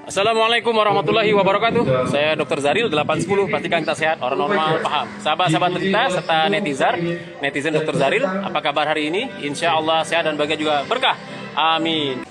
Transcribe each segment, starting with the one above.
Assalamualaikum warahmatullahi wabarakatuh. Saya Dr. Zaril 810. Pastikan kita sehat, orang normal paham. Sahabat-sahabat kita serta netizen Dr. Zaril, apa kabar hari ini? Insya Allah sehat dan bahagia juga berkah. Amin.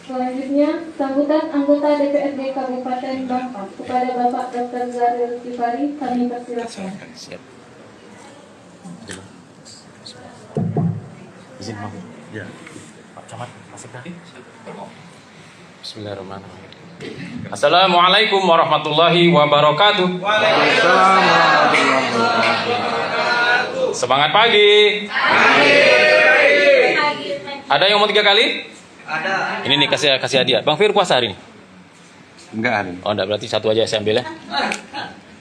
Selanjutnya, sambutan anggota DPRD Kabupaten Bangka kepada Bapak Dr. Zaril Kifari kami persilakan. Siap. Izin mau. Ya. Pak Camat, masuk dah. Bismillahirrahmanirrahim. Assalamualaikum warahmatullahi wabarakatuh. Waalaikumsalam warahmatullahi wabarakatuh. Semangat pagi. Ada yang mau 3 kali? Ada. Ini nih kasih hadiah. Bang Fir puasa hari ini? Enggak ada. Oh enggak, berarti satu aja saya ambil ya.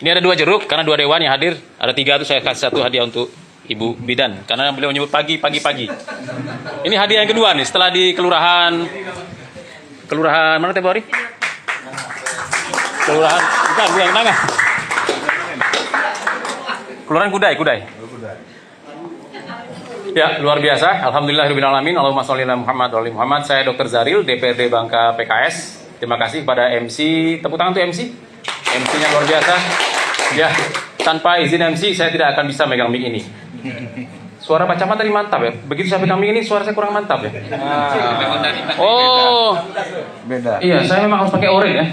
Ini ada 2 jeruk karena 2 dewan yang hadir. Ada 3 tuh saya kasih 1 hadiah untuk Ibu Bidan karena beliau menyebut pagi. Ini hadiah yang kedua nih setelah di kelurahan mana Teh Bori? Kelurahan bukan yang mana? Kelurahan Kudai. Ya, luar biasa. Alhamdulillahirabbil alamin. Allahumma sholli ala Muhammad wa ali Muhammad. Saya Dr. Zaril, DPRD Bangka PKS. Terima kasih kepada MC. Tepuk tangan untuk MC. MC-nya luar biasa. Ya, tanpa izin MC saya tidak akan bisa megang mic ini. Suara Pak Camat tadi mantap ya. Begitu saya pegang mic ini suara saya kurang mantap ya. Oh. Beda. Iya, saya memang harus pakai oranye ya.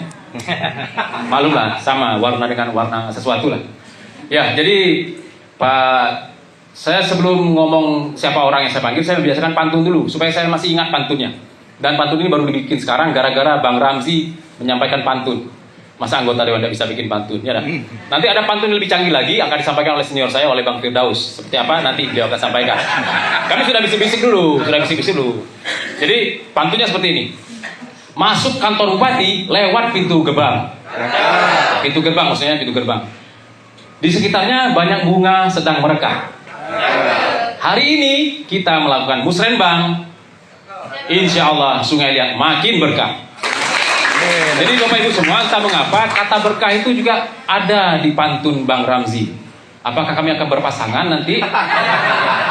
Malum lah, sama warna dengan warna sesuatu lah. Ya, jadi Pak, saya sebelum ngomong siapa orang yang saya panggil, saya membiasakan pantun dulu supaya saya masih ingat pantunnya. Dan pantun ini baru dibikin sekarang gara-gara Bang Ramzi menyampaikan pantun. Masa anggota dewan tidak bisa bikin pantun? Ya dah. Nanti ada pantun yang lebih canggih lagi akan disampaikan oleh senior saya, oleh Bang Firdaus. Seperti apa nanti beliau akan sampaikan. Kami sudah bisik-bisik dulu. Jadi pantunnya seperti ini. Masuk kantor bupati lewat pintu gerbang. Pintu gerbang maksudnya pintu gerbang. Di sekitarnya banyak bunga sedang merekah. Hari ini kita melakukan musrenbang. Insya Allah Sungai Liat makin berkah. Jadi Bapak Ibu semua, entah mengapa kata berkah itu juga ada di pantun Bang Ramzi. Apakah kami akan berpasangan nanti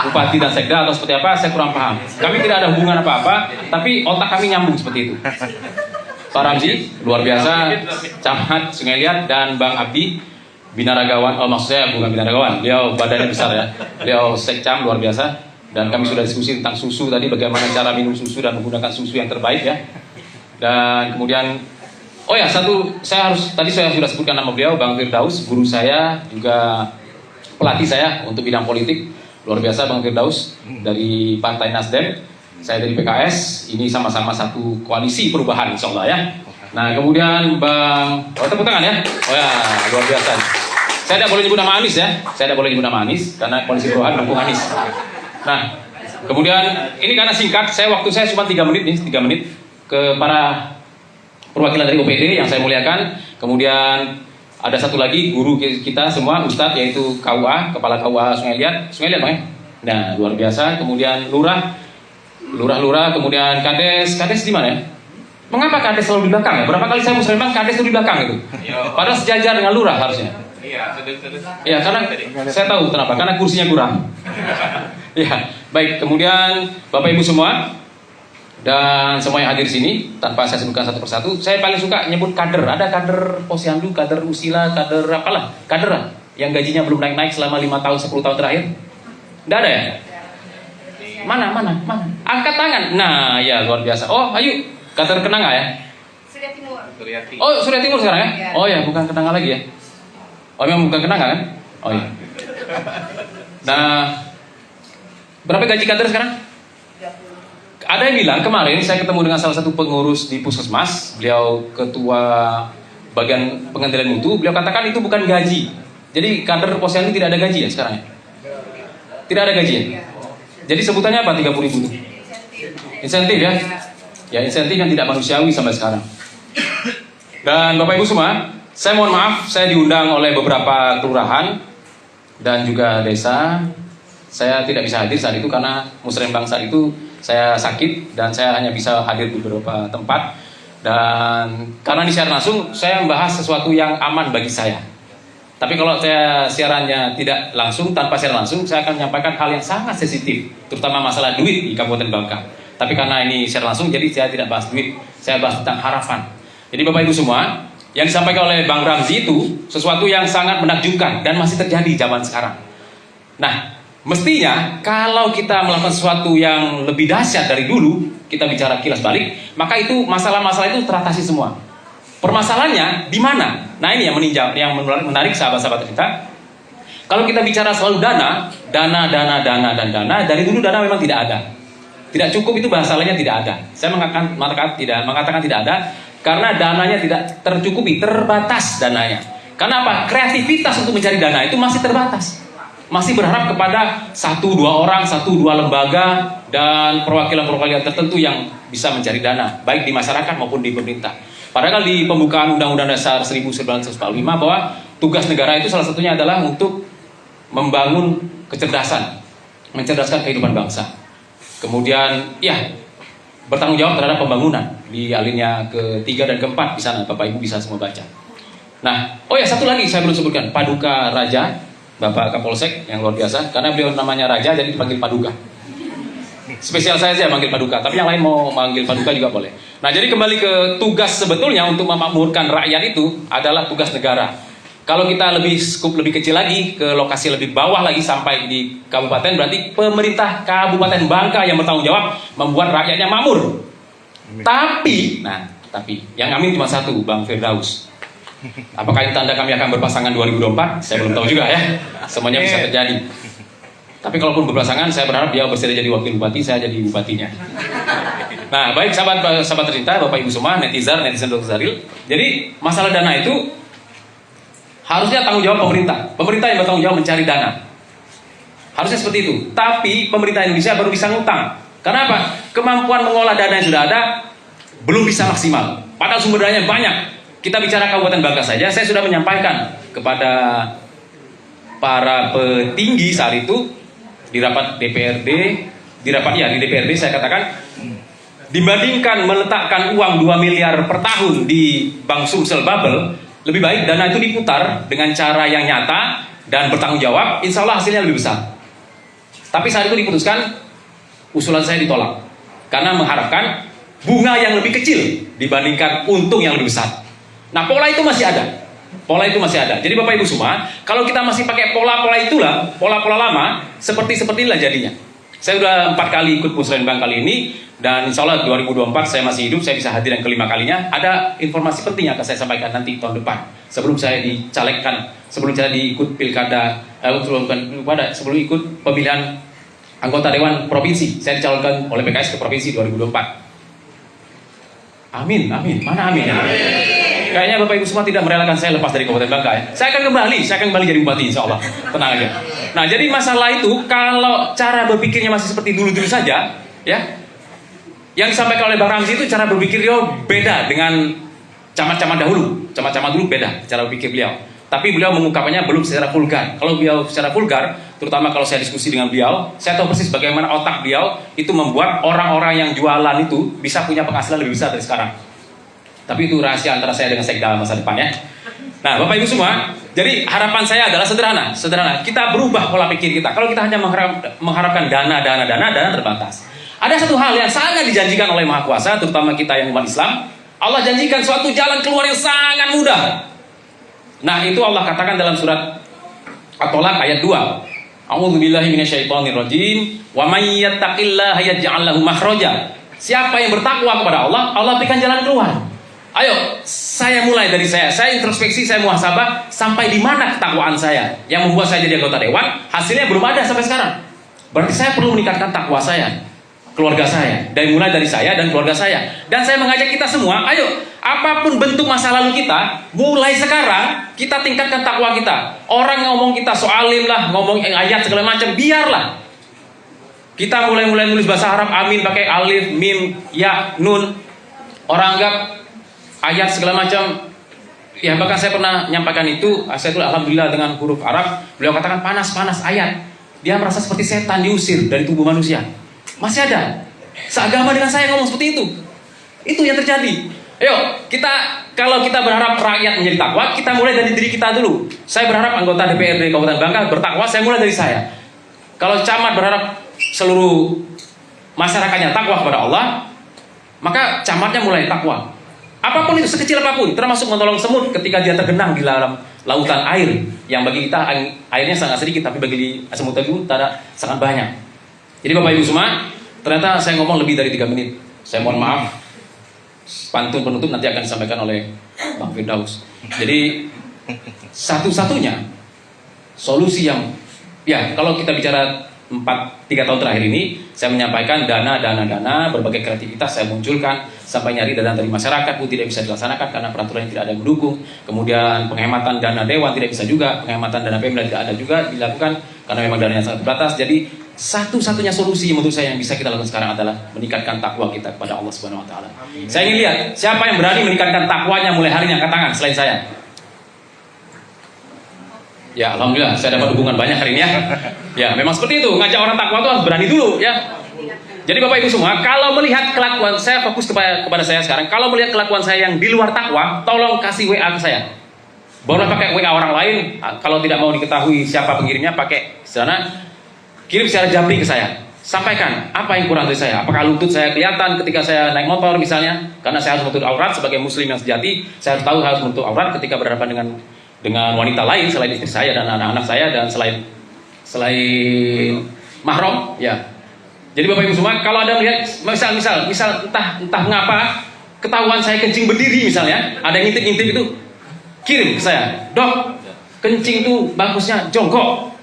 Bupati dan Sekda atau seperti apa, saya kurang paham. Kami tidak ada hubungan apa-apa, tapi otak kami nyambung seperti itu. Pak Ramzi, luar biasa. Camat Sungai Liat dan Bang Abdi Binaragawan, maksud saya bukan Binaragawan, beliau badannya besar ya. Beliau Sekcam, luar biasa. Dan kami sudah diskusi tentang susu tadi, bagaimana cara minum susu dan menggunakan susu yang terbaik ya. Dan kemudian, oh ya tadi saya sudah sebutkan nama beliau, Bang Firdaus, guru saya, juga pelatih saya untuk bidang politik. Luar biasa Bang Firdaus, dari Partai Nasdem, saya dari PKS, ini sama-sama satu koalisi perubahan insya Allah ya. Nah kemudian tepuk tangan ya, oh ya luar biasa. Saya tidak boleh nyebut nama Anies karena koalisi perubahan mendukung Anies. Nah kemudian ini karena singkat, waktu saya cuma 3 menit ke para perwakilan dari OPD yang saya muliakan. Kemudian ada satu lagi guru kita semua, Ustadz, yaitu KUA, Kepala KUA Sungai Liat Bang ya. Nah luar biasa. Kemudian lurah, kemudian kades di mana ya? Mengapa kades selalu di belakang ya? Berapa kali saya musrenbang kades itu di belakang itu? Padahal sejajar dengan lurah harusnya. Iya, karena saya tahu kenapa, karena kursinya kurang. Ya, baik. Kemudian Bapak Ibu semua dan semua yang hadir di sini, tanpa saya sebutkan satu persatu, saya paling suka nyebut kader. Ada kader Posyandu, kader Usila, kader apalah, kader lah, yang gajinya belum naik-naik selama 5 tahun, 10 tahun terakhir. Tidak ada ya? Mana? Angkat tangan. Nah, ya luar biasa. Oh, ayo, kader Kenanga ya? Surya Timur. Oh, Surya Timur sekarang ya? Oh ya, bukan Kenanga lagi ya? Oh, memang bukan Kenanga kan? Oh iya. Nah, berapa gaji kader sekarang? Ada yang bilang kemarin saya ketemu dengan salah satu pengurus di Puskesmas, beliau ketua bagian pengendalian mutu, beliau katakan itu bukan gaji. Jadi kader Posyandu tidak ada gaji ya sekarang ya? Tidak ada gaji ya? Jadi sebutannya apa 30.000 itu? Insentif ya? Ya insentif yang tidak manusiawi sampai sekarang. Dan Bapak Ibu semua, saya mohon maaf, saya diundang oleh beberapa kelurahan dan juga desa. Saya tidak bisa hadir saat itu karena musrenbang saat itu saya sakit dan saya hanya bisa hadir di beberapa tempat. Dan karena di siaran langsung, saya membahas sesuatu yang aman bagi saya. Tapi kalau saya siarannya tidak langsung, tanpa siaran langsung, saya akan menyampaikan hal yang sangat sensitif, terutama masalah duit di Kabupaten Bangka. Tapi karena ini siaran langsung, jadi saya tidak bahas duit, saya bahas tentang harapan. Jadi Bapak Ibu semua, yang disampaikan oleh Bang Ramzi itu sesuatu yang sangat menakjubkan dan masih terjadi zaman sekarang. Nah, mestinya kalau kita melakukan sesuatu yang lebih dahsyat dari dulu, kita bicara kilas balik, maka itu masalah-masalah itu teratasi semua. Permasalahannya di mana? Nah, ini yang menarik sahabat-sahabat kita. Kalau kita bicara selalu dana, dari dulu dana memang tidak ada. Tidak cukup itu bahasa lainnya tidak ada. Saya mengatakan tidak ada karena dananya tidak tercukupi, terbatas dananya. Karena apa? Kreativitas untuk mencari dana itu masih terbatas. Masih berharap kepada 1-2 orang, 1-2 lembaga dan perwakilan-perwakilan tertentu yang bisa mencari dana, baik di masyarakat maupun di pemerintah. Padahal di pembukaan Undang-Undang Dasar 1945 bahwa tugas negara itu salah satunya adalah untuk membangun kecerdasan, mencerdaskan kehidupan bangsa. Kemudian, ya, bertanggung jawab terhadap pembangunan di alinea ke-3 dan ke-4 di sana. Bapak Ibu bisa semua baca. Nah, oh ya, satu lagi saya belum sebutkan, Paduka Raja, Bapak Kapolsek yang luar biasa, karena beliau namanya Raja jadi dipanggil Paduka. Spesial saya aja manggil Paduka, tapi yang lain mau manggil Paduka juga boleh. Nah, jadi kembali ke tugas sebetulnya untuk memakmurkan rakyat itu adalah tugas negara. Kalau kita lebih kecil lagi, ke lokasi lebih bawah lagi sampai di kabupaten, berarti pemerintah Kabupaten Bangka yang bertanggung jawab membuat rakyatnya makmur. Tapi yang amin cuma satu, Bang Firdaus. Apakah itu tanda kami akan berpasangan 2024? Saya belum tahu juga ya. Semuanya bisa terjadi. Tapi kalaupun berpasangan, saya berharap dia bersedia jadi wakil bupati, saya jadi bupatinya. Nah, baik sahabat tercinta, Bapak Ibu semua, netizen Dr. Zaril. Jadi masalah dana itu harusnya tanggung jawab pemerintah. Pemerintah yang bertanggung jawab mencari dana. Harusnya seperti itu. Tapi pemerintah Indonesia baru bisa ngutang. Karena apa? Kemampuan mengolah dana yang sudah ada belum bisa maksimal. Padahal sumber dananya banyak. Kita bicara Kabupaten Bangka saja, saya sudah menyampaikan kepada para petinggi saat itu di rapat DPRD, di DPRD saya katakan, dibandingkan meletakkan uang 2 miliar per tahun di Bank Sumsel Bubble, lebih baik dana itu diputar dengan cara yang nyata dan bertanggung jawab, insya Allah hasilnya lebih besar. Tapi saat itu diputuskan, usulan saya ditolak. Karena mengharapkan bunga yang lebih kecil dibandingkan untung yang lebih besar. Nah, pola itu masih ada. Jadi Bapak Ibu semua, kalau kita masih pakai pola-pola itulah, pola-pola lama, seperti inilah jadinya. Saya sudah 4 kali ikut Musrembang kali ini, dan insya Allah 2024 saya masih hidup, saya bisa hadir yang kelima kalinya. Ada informasi penting yang akan saya sampaikan nanti tahun depan, sebelum saya dicalegkan, sebelum saya diikut pilkada, sebelum ikut pemilihan anggota Dewan Provinsi. Saya dicalonkan oleh PKS ke Provinsi 2024. Amin, mana amin ya? Kayaknya Bapak Ibu semua tidak merelakan saya lepas dari Kabupaten Bangka ya. Saya akan kembali jadi bupati insya Allah. Tenang aja. Nah, jadi masalah itu kalau cara berpikirnya masih seperti dulu-dulu saja, ya. Yang disampaikan oleh Bang Ramzi itu cara berpikir beliau beda dengan camat-camat dahulu. Camat-camat dulu beda cara berpikir beliau. Tapi beliau mengungkapkannya belum secara vulgar. Kalau beliau secara vulgar, terutama kalau saya diskusi dengan beliau, saya tahu persis bagaimana otak beliau itu membuat orang-orang yang jualan itu bisa punya penghasilan lebih besar dari sekarang. Tapi itu rahasia antara saya dengan Sekda masa depan ya. Nah, Bapak Ibu semua, jadi harapan saya adalah sederhana. Kita berubah pola pikir kita. Kalau kita hanya mengharapkan dana terbatas. Ada satu hal yang sangat dijanjikan oleh Maha Kuasa, terutama kita yang umat Islam. Allah janjikan suatu jalan keluar yang sangat mudah. Nah, itu Allah katakan dalam surat At-Tolaq ayat 2. A'udzubillahi minasyaitonirrajim. Wa may yattaqillaha yaj'al lahu makhraja. Siapa yang bertakwa kepada Allah, Allah berikan jalan keluar. Ayo, saya mulai dari saya introspeksi, saya muhasabah, sampai di mana ketakwaan saya yang membuat saya jadi anggota dewan, hasilnya belum ada sampai sekarang. Berarti saya perlu meningkatkan takwa saya, keluarga saya, dan mulai dari saya dan keluarga saya. Dan saya mengajak kita semua, ayo, apapun bentuk masa lalu kita, mulai sekarang kita tingkatkan takwa kita. Orang ngomong kita soalim lah, ngomong ayat segala macam, biarlah. Kita mulai nulis bahasa Arab, amin pakai alif, mim, ya, nun. Orang anggap ayat segala macam. Ya, bahkan saya pernah nyampaikan itu. Saya tulis alhamdulillah dengan huruf Arab. Beliau katakan panas ayat. Dia merasa seperti setan diusir dari tubuh manusia. Masih ada seagama dengan saya ngomong seperti itu. Itu yang terjadi. Ayo, kalau kita berharap rakyat menjadi takwa, kita mulai dari diri kita dulu. Saya berharap anggota DPRD Kabupaten Bangka bertakwa, saya mulai dari saya. Kalau camat berharap seluruh masyarakatnya takwa kepada Allah, maka camatnya mulai takwa. Apapun itu, sekecil apapun, termasuk menolong semut ketika dia tergenang di dalam lautan air, yang bagi kita airnya sangat sedikit, tapi bagi semut itu sangat banyak. Jadi Bapak Ibu semua, ternyata saya ngomong lebih dari 3 menit. Saya mohon maaf. Pantun penutup nanti akan disampaikan oleh Bang Firdaus. Jadi satu-satunya solusi yang, ya kalau kita bicara 3 tahun terakhir ini, saya menyampaikan dana, berbagai kreativitas saya munculkan, sampai nyari dana dari masyarakat pun tidak bisa dilaksanakan karena peraturan yang tidak ada yang mendukung. Kemudian penghematan dana dewan tidak bisa juga, penghematan dana Pemda tidak ada juga dilakukan karena memang dananya sangat terbatas. Jadi satu-satunya solusi menurut saya yang bisa kita lakukan sekarang adalah meningkatkan takwa kita kepada Allah Subhanahu Wa Taala. Saya ingin lihat siapa yang berani meningkatkan takwanya mulai hari ini, angkat tangan selain saya. Ya, alhamdulillah saya dapat dukungan banyak hari ini ya. Ya, memang seperti itu, ngajak orang takwa itu harus berani dulu ya. Jadi Bapak Ibu semua, kalau melihat kelakuan saya, fokus kepada saya sekarang. Kalau melihat kelakuan saya yang di luar takwa, tolong kasih WA ke saya. Boleh pakai WA orang lain, kalau tidak mau diketahui siapa pengirimnya, pakai sana, kirim secara jabri ke saya. Sampaikan apa yang kurang dari saya. Apakah lutut saya kelihatan ketika saya naik motor misalnya, karena saya harus menutup aurat sebagai muslim yang sejati. Saya harus tahu harus menutup aurat ketika berhadapan dengan wanita lain selain istri saya dan anak-anak saya, dan selain mahram ya. Jadi Bapak Ibu semua, kalau ada melihat misal entah mengapa ketahuan saya kencing berdiri misalnya, ada yang ngintip itu, kirim ke saya. Dok, kencing itu bagusnya jongkok.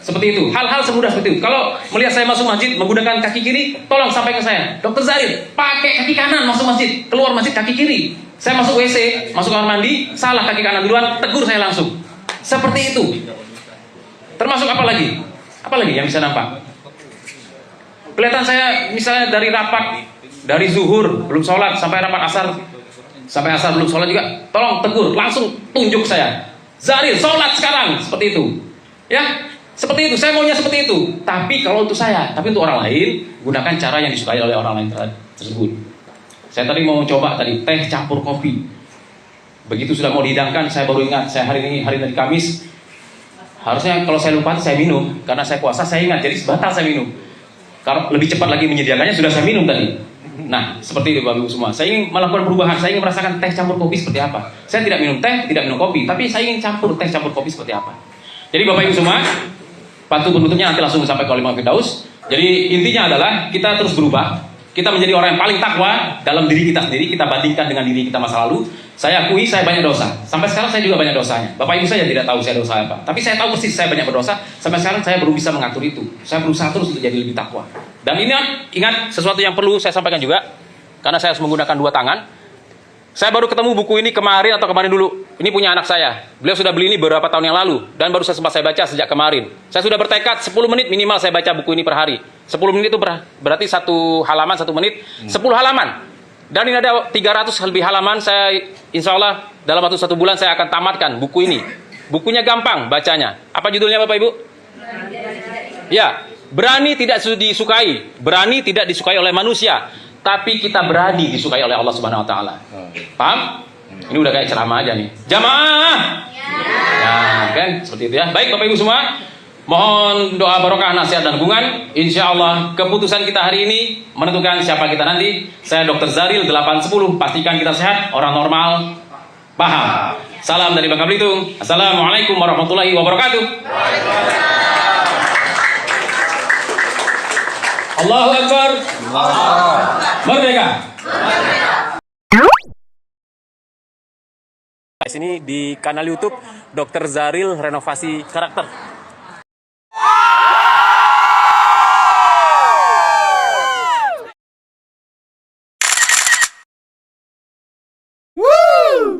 Seperti itu, hal-hal semudah seperti itu. Kalau melihat saya masuk masjid menggunakan kaki kiri, tolong sampaikan ke saya, Dokter Zaril, pakai kaki kanan masuk masjid, keluar masjid kaki kiri. Saya masuk WC, masuk kamar mandi, salah kaki kanan duluan, tegur saya langsung. Seperti itu. Termasuk apa lagi? Apa lagi yang bisa nampak? Kelihatan saya misalnya dari rapat, dari zuhur belum sholat sampai rapat asar, sampai asar belum sholat juga, tolong tegur, langsung tunjuk saya. Zaril, sholat sekarang, seperti itu. Ya, seperti itu. Saya maunya seperti itu. Tapi kalau untuk saya, tapi untuk orang lain, gunakan cara yang disukai oleh orang lain tersebut. Saya tadi mau coba teh campur kopi. Begitu sudah mau dihidangkan, saya baru ingat, saya hari tadi Kamis. Harusnya kalau saya lupa saya minum, karena saya puasa saya ingat, jadi sebatal saya minum. Kalau lebih cepat lagi menyediakannya sudah saya minum tadi. Nah, seperti itu Bapak Ibu semua. Saya ingin melakukan perubahan, saya ingin merasakan teh campur kopi seperti apa. Saya tidak minum teh, tidak minum kopi, tapi saya ingin campur teh campur kopi seperti apa. Jadi Bapak Ibu semua, pantun penutupnya nanti langsung sampai ke oleh Bang Firdaus. Jadi intinya adalah kita terus berubah. Kita menjadi orang yang paling takwa dalam diri kita sendiri. Kita bandingkan dengan diri kita masa lalu. Saya akui saya banyak dosa. Sampai sekarang saya juga banyak dosanya. Bapak Ibu saya tidak tahu saya dosa apa. Tapi saya tahu persis saya banyak berdosa. Sampai sekarang saya baru bisa mengatur itu. Saya berusaha terus untuk jadi lebih takwa. Dan ini ingat sesuatu yang perlu saya sampaikan juga. Karena saya harus menggunakan 2 tangan. Saya baru ketemu buku ini kemarin atau kemarin dulu. Ini punya anak saya. Beliau sudah beli ini beberapa tahun yang lalu. Dan baru sempat saya baca sejak kemarin. Saya sudah bertekad 10 menit minimal saya baca buku ini per hari. 10 menit itu berarti 1 halaman 1 menit. 10 halaman. Dan ini ada 300 lebih halaman. Saya insya Allah dalam waktu 1 bulan saya akan tamatkan buku ini. Bukunya gampang bacanya. Apa judulnya Bapak Ibu? Ya, berani tidak disukai. Berani tidak disukai oleh manusia. Tapi kita berani disukai oleh Allah Subhanahu Wa Taala. Paham? Ini udah kayak ceramah aja nih. Jamaah. Ya, kan seperti itu ya. Baik Bapak Ibu semua, mohon doa barokah, nasihat dan dukungan. Insya Allah keputusan kita hari ini menentukan siapa kita nanti. Saya Dr. Zaril 810. Pastikan kita sehat, orang normal, paham. Salam dari Bangka Belitung. Assalamualaikum warahmatullahi wabarakatuh. Allahu Akbar. Merdeka. Di sini di kanal YouTube Dr. Zaril Renovasi Karakter.